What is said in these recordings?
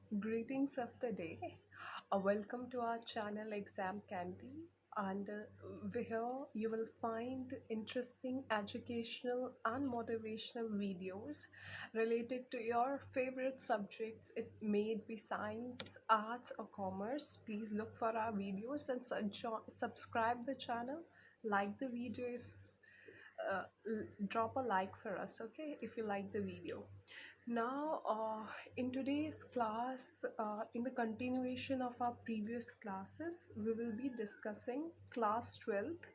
Greetings of the day. Welcome to our channel Exam Candy. And here you will find interesting educational and motivational videos related to your favorite subjects. It may be science, arts, or commerce. Please look for our videos and subscribe the channel. Like the video if drop a like for us, okay, if you like the video. Now in today's class, in the continuation of our previous classes, we will be discussing class 12th,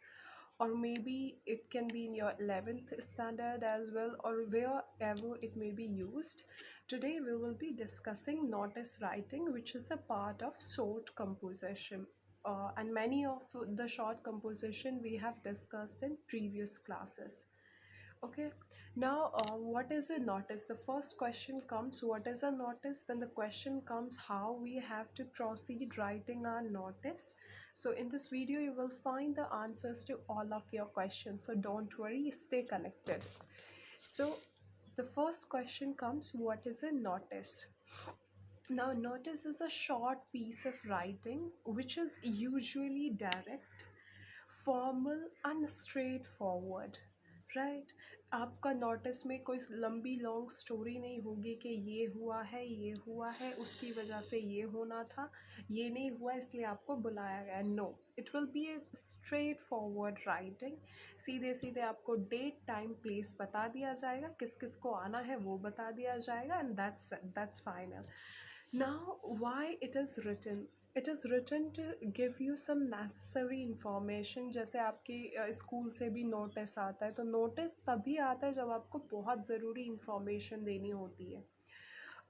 or maybe it can be in your 11th standard as well, or wherever it may be used. Today we will be discussing notice writing, which is a part of short composition, and many of the short composition we have discussed in previous classes. Okay, now what is a notice? The first question comes, what is a notice? Then the question comes, how we have to proceed writing our notice. So in this video, you will find the answers to all of your questions. So don't worry, stay connected. So the first question comes, what is a notice? Now, notice is a short piece of writing which is usually direct, formal and straight forward, right. आपका notice में कोई लंबी long story नहीं होगी कि ये हुआ है उसकी वजह से ये होना था, ये नहीं हुआ इसलिए आपको बुलाया गया। No, it will be a straight forward writing. सीधे सीधे आपको डेट टाइम प्लेस बता दिया जाएगा, किस किस को आना है वो बता दिया जाएगा, and that's final. Now, why it is written? It is written to give you some necessary information. जैसे आपकी स्कूल से भी नोटिस आता है, तो नोटिस तभी आता है जब आपको बहुत ज़रूरी इंफॉर्मेशन देनी होती है।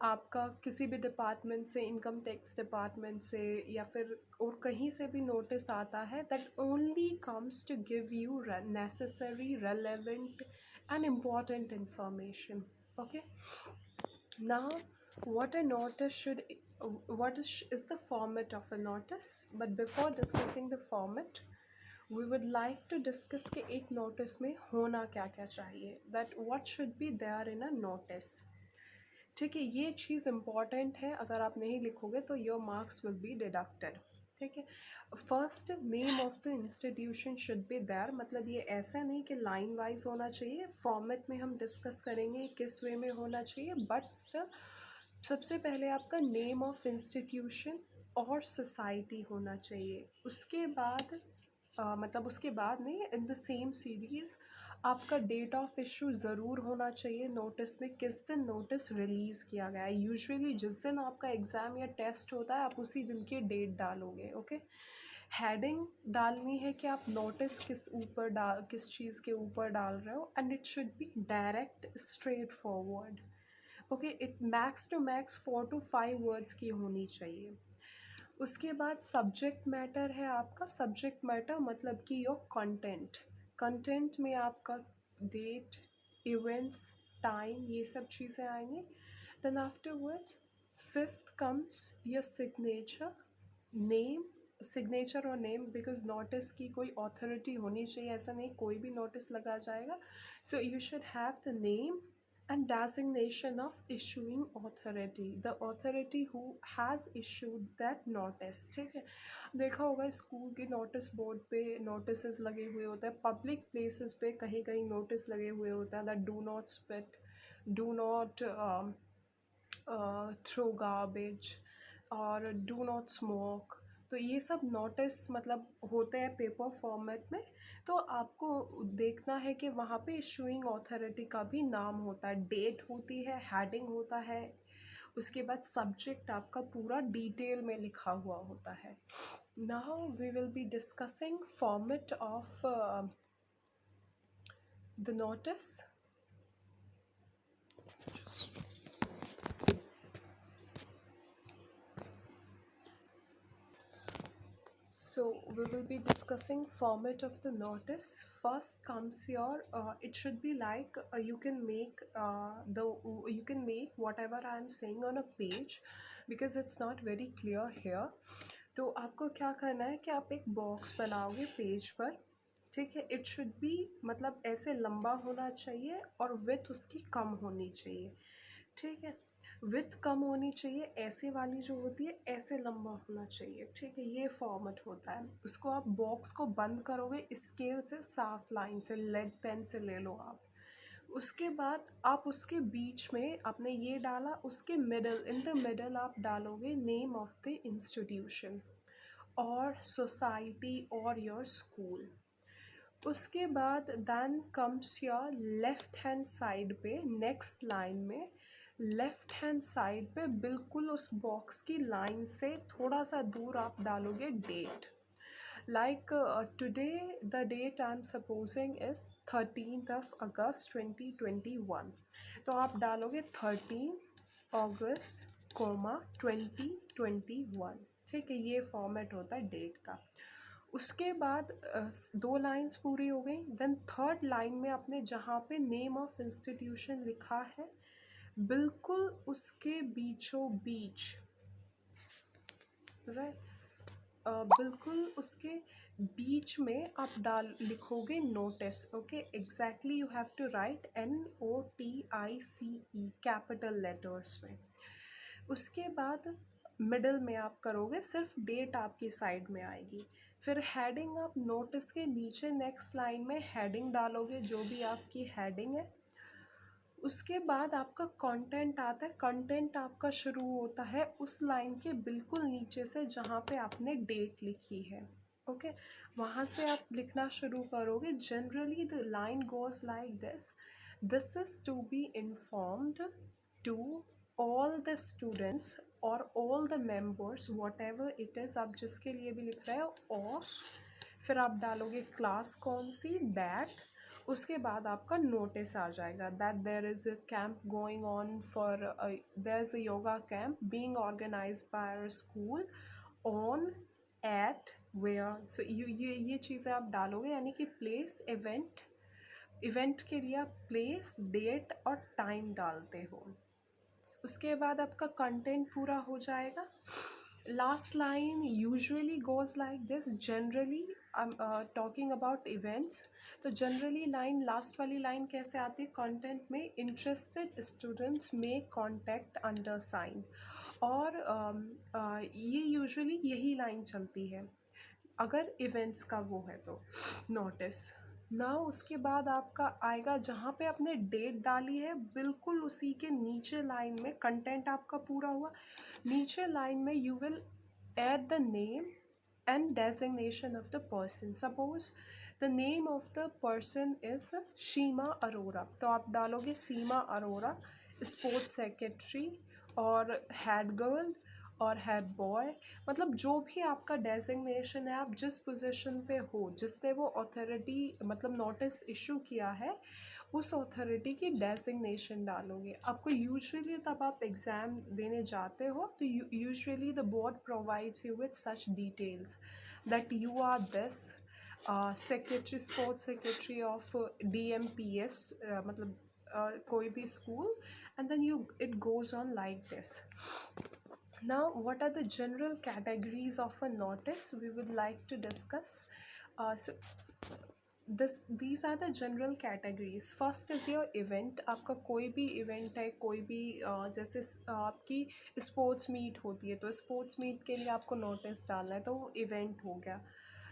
आपका किसी भी डिपार्टमेंट से, इनकम टैक्स डिपार्टमेंट से या फिर और कहीं से भी नोटिस आता है, that only comes to give you necessary, relevant and important information. Okay, now what a notice should what is the format of a notice? But before discussing the format, we would like to discuss कि एक notice में होना क्या क्या चाहिए, that what should be there in a notice. ठीक है, ये चीज़ इम्पॉर्टेंट है, अगर आप नहीं लिखोगे तो your marks will be deducted. ठीक है, first name of the institution should be there, मतलब ये ऐसा नहीं कि लाइन वाइज होना चाहिए, फॉर्मेट में हम डिस्कस करेंगे किस वे में होना चाहिए, बट स्टिल सबसे पहले आपका नेम ऑफ इंस्टीट्यूशन और सोसाइटी होना चाहिए। उसके बाद मतलब उसके बाद नहीं, इन द सेम सीरीज़ आपका डेट ऑफ इशू ज़रूर होना चाहिए नोटिस में, किस दिन नोटिस रिलीज़ किया गया है। यूजुअली जिस दिन आपका एग्ज़ाम या टेस्ट होता है, आप उसी दिन की डेट डालोगे। ओके, हेडिंग डालनी है कि आप नोटिस किस चीज़ के ऊपर डाल रहे हो, and it should be direct, straight forward. Okay, it max to max 4 to 5 words की होनी चाहिए। उसके बाद सब्जेक्ट मैटर है आपका। सब्जेक्ट मैटर मतलब कि योर कंटेंट, कंटेंट में आपका डेट, इवेंट्स, टाइम, ये सब चीज़ें आएंगी। Then afterwards fifth comes your signature, name, signature और नेम, बिकॉज नोटिस की कोई ऑथोरिटी होनी चाहिए, ऐसा नहीं कोई भी नोटिस लगा जाएगा। So you should have the name and designation of issuing authority, the authority who has issued that notice। ठीक है, देखा होगा स्कूल के नोटिस बोर्ड पे नोटिस लगे हुए होते हैं, पब्लिक प्लेसेस पे कहीं कहीं नोटिस लगे हुए होते हैं, that do not spit, do not throw garbage, और डू नॉट स्मोक। तो ये सब नोटिस मतलब होते हैं पेपर फॉर्मेट में। तो आपको देखना है कि वहाँ पे इशूइंग अथॉरिटी का भी नाम होता है, डेट होती है, हेडिंग होता है, उसके बाद सब्जेक्ट आपका पूरा डिटेल में लिखा हुआ होता है। Now we will be discussing format of the notice. So we will be discussing format of the notice. First comes your it should be like you can make you can make whatever I am saying on a page, because it's not very clear here. तो आपको क्या करना है कि आप एक box बनाओगे page पर। ठीक है, इट शुड बी मतलब ऐसे लंबा होना चाहिए और विथ उसकी कम होनी चाहिए। ठीक है, विथ कम होनी चाहिए, ऐसे वाली जो होती है ऐसे लंबा होना चाहिए, ठीक है। ये फॉर्मेट होता है। उसको आप बॉक्स को बंद करोगे स्केल से, साफ लाइन से, लेड पेन से ले लो आप। उसके बाद आप उसके बीच में आपने ये डाला, उसके मिडल, इन द मिडल आप डालोगे नेम ऑफ द इंस्टीट्यूशन और सोसाइटी और योर स्कूल। उसके बाद then comes your left hand side पे, नेक्स्ट लाइन में लेफ्ट हैंड साइड पे बिल्कुल उस बॉक्स की लाइन से थोड़ा सा दूर आप डालोगे date. Like today the date I am supposing is 13 August 2021, तो आप डालोगे 13 अगस्त 2021, ठीक है। ये फॉर्मेट होता है डेट का। उसके बाद दो लाइंस पूरी हो गई। देन थर्ड लाइन में आपने जहाँ पे नेम ऑफ इंस्टीट्यूशन लिखा है बिल्कुल उसके बीचों बीच, राइट, बिल्कुल उसके बीच में आप लिखोगे notice. Okay, exactly you have to write NOTICE capital letters में। उसके बाद मिडल में आप करोगे, सिर्फ डेट आपकी साइड में आएगी। फिर हेडिंग आप नोटिस के नीचे नेक्स्ट लाइन में हेडिंग डालोगे, जो भी आपकी हेडिंग है। उसके बाद आपका कंटेंट आता है। कंटेंट आपका शुरू होता है उस लाइन के बिल्कुल नीचे से जहाँ पे आपने डेट लिखी है, ओके। वहाँ से आप लिखना शुरू करोगे। Generally the line goes like this is to be informed to all the students और all the members, whatever it is, आप जिसके लिए भी लिख रहे हो, ऑफ, फिर आप डालोगे क्लास कौन सी, दैट। उसके बाद आपका नोटिस आ जाएगा that there is a camp going on for, there is a yoga camp being organised by our school on at where. So ये चीज़ें आप डालोगे, यानी कि प्लेस, इवेंट, इवेंट के लिए आप प्लेस, डेट और टाइम डालते हो। उसके बाद आपका कंटेंट पूरा हो जाएगा। Last line usually goes like this. Generally I am talking about events, तो जनरली लाइन, लास्ट वाली लाइन कैसे आती है कंटेंट में, इंटरेस्टेड स्टूडेंट्स में कॉन्टैक्ट अंडर साइन। और ये यूजुअली यही लाइन चलती है अगर इवेंट्स का वो है तो नोटिस ना। उसके बाद आपका आएगा जहाँ पे आपने डेट डाली है बिल्कुल उसी के नीचे लाइन में, कंटेंट आपका पूरा हुआ। नीचे लाइन में you will add the name and designation of the person. Suppose the name of the person is Seema Arora, तो आप डालोगे सीमा अरोरा, स्पोर्ट्स सेक्रेटरी और हेड गर्ल और हेड बॉय, मतलब जो भी आपका डेजिग्नेशन है, आप जिस पोजीशन पे हो, जिसने वो अथॉरिटी मतलब नोटिस इशू किया है, उस अथॉरिटी की डेजिग्नेशन डालोगे। आपको यूजुअली तब आप एग्ज़ाम देने जाते हो तो usually the board provides you with such details that you are this secretary, sports secretary of DMPS, मतलब कोई भी school, and then you it goes on like this. Now, what are the general categories of a notice we would like to discuss? So, these are the general categories. First is your event. आपका कोई भी event है, कोई भी जैसे आपकी sports meet होती है, तो स्पोर्ट्स मीट के लिए आपको नोटिस डालना है, तो वो इवेंट हो गया।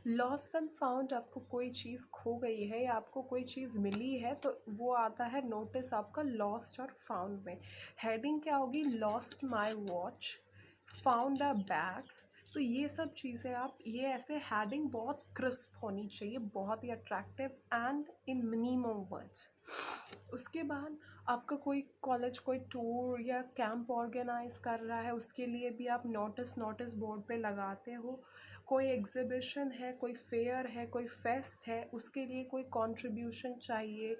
लॉस्ट एंड फाउंड, आपको कोई चीज़ खो गई है या आपको कोई चीज़ मिली है, तो वो आता है नोटिस आपका लॉस्ट और फाउंड में। हेडिंग क्या होगी, lost my watch, found a bag. तो ये सब चीज़ें आप, ये ऐसे हेडिंग बहुत क्रिस्प होनी चाहिए, बहुत ही attractive and in minimum words. उसके बाद आपका कोई कॉलेज कोई टूर या कैंप ऑर्गेनाइज कर रहा है, उसके लिए भी आप नोटिस बोर्ड पे लगाते हो। कोई एग्ज़िबिशन है, कोई फेयर है, कोई फेस्ट है, उसके लिए कोई कंट्रीब्यूशन चाहिए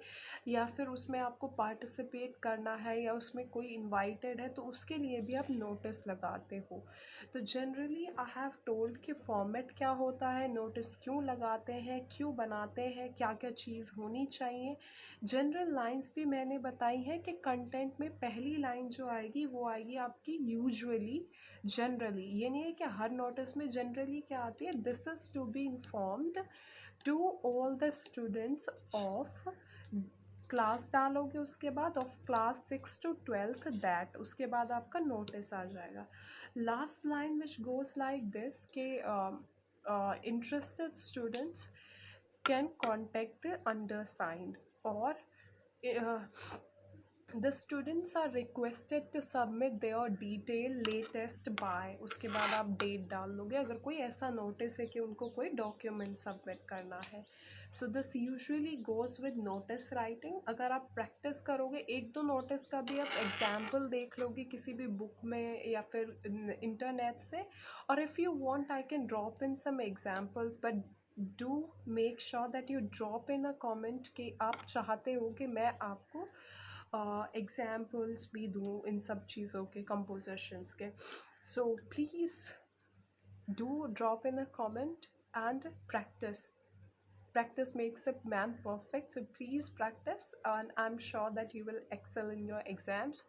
या फिर उसमें आपको पार्टिसिपेट करना है या उसमें कोई इनवाइटेड है, तो उसके लिए भी आप नोटिस लगाते हो। तो जनरली आई हैव टोल्ड कि फॉर्मेट क्या होता है, नोटिस क्यों लगाते हैं, क्यों बनाते हैं, क्या क्या चीज़ होनी चाहिए। जनरल लाइंस भी मैंने बताई हैं कि कंटेंट में पहली लाइन जो आएगी वो आएगी आपकी यूजुअली, जनरली। ये नहीं है कि हर नोटिस में जनरली क्या आती है, this is to be informed to all the students of class डालोगे उसके बाद of class 6 to 12th that, उसके बाद आपका नोटिस आ जाएगा. Last line which goes like this के interested students can contact the undersigned, or the students are requested to submit their detail latest by, उसके बाद आप डेट डाल दोगे अगर कोई ऐसा नोटिस है कि उनको कोई डॉक्यूमेंट सबमिट करना है. So this usually goes with notice writing. अगर आप प्रैक्टिस करोगे, एक दो नोटिस का भी आप एग्जाम्पल देख लोगे किसी भी बुक में या फिर इंटरनेट से, और if you want I can drop in some examples, but do make sure that you drop in a comment कि आप चाहते हो कि मैं आपको एग्जाम्पल्स भी दूँ इन सब चीज़ों के, कंपोजिशंस के. So please do drop in a comment and practice makes a man perfect, so please practice and I'm sure that you will excel in your exams.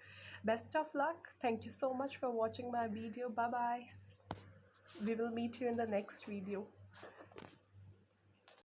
Best of luck. Thank you so much for watching my video. Bye bye. We will meet you in the next video.